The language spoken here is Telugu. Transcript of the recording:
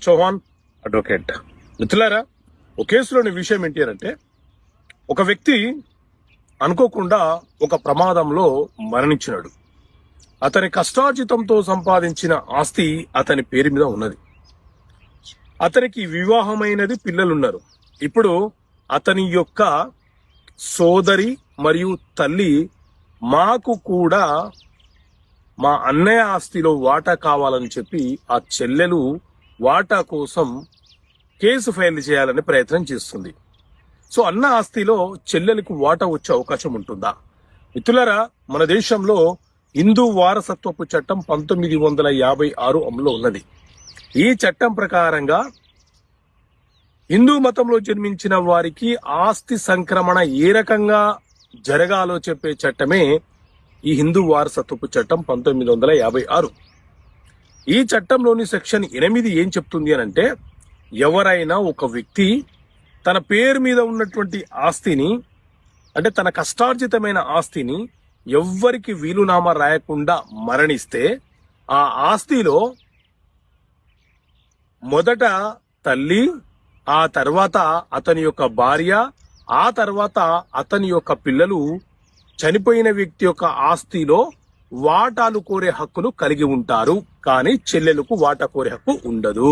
చౌహాన్ అడ్వకేట్. మిత్రులారా, ఒక కేసులోని విషయం ఏంటి అంటే, ఒక వ్యక్తి అనుకోకుండా ఒక ప్రమాదంలో మరణించినాడు. అతని కష్టార్జితంతో సంపాదించిన ఆస్తి అతని పేరు మీద ఉన్నది. అతనికి వివాహమైనది, పిల్లలున్నారు. ఇప్పుడు అతని యొక్క సోదరి మరియు తల్లి మాకు కూడా మా అన్నయ్య ఆస్తిలో వాటా కావాలని చెప్పి ఆ చెల్లెలు వాటా కోసం కేసు ఫైల్ చేయాలని ప్రయత్నం చేస్తుంది. సో అన్న ఆస్తిలో చెల్లెలకు వాటా వచ్చే అవకాశం ఉంటుందా? మిత్రులారా, మన దేశంలో హిందూ వారసత్వపు చట్టం 1956 అమలులో ఉన్నది. ఈ చట్టం ప్రకారంగా హిందూ మతంలో జన్మించిన వారికి ఆస్తి సంక్రమణ ఏ రకంగా జరగాలో చెప్పే చట్టమే ఈ హిందూ వారసత్వపు చట్టం 1956. ఈ చట్టంలోని సెక్షన్ 8 ఏం చెప్తుంది అని అంటే, ఎవరైనా ఒక వ్యక్తి తన పేరు మీద ఉన్నటువంటి ఆస్తిని, అంటే తన కష్టార్జితమైన ఆస్తిని ఎవ్వరికి వీలునామా రాయకుండా మరణిస్తే ఆ ఆస్తిలో మొదట తల్లి, ఆ తర్వాత అతని యొక్క భార్య, ఆ తర్వాత అతని యొక్క పిల్లలు చనిపోయిన వ్యక్తి యొక్క ఆస్తిలో వాటాలు కోరే హక్కును కలిగి ఉంటారు. కానీ చెల్లెలకు వాటా కోరే హక్కు ఉండదు.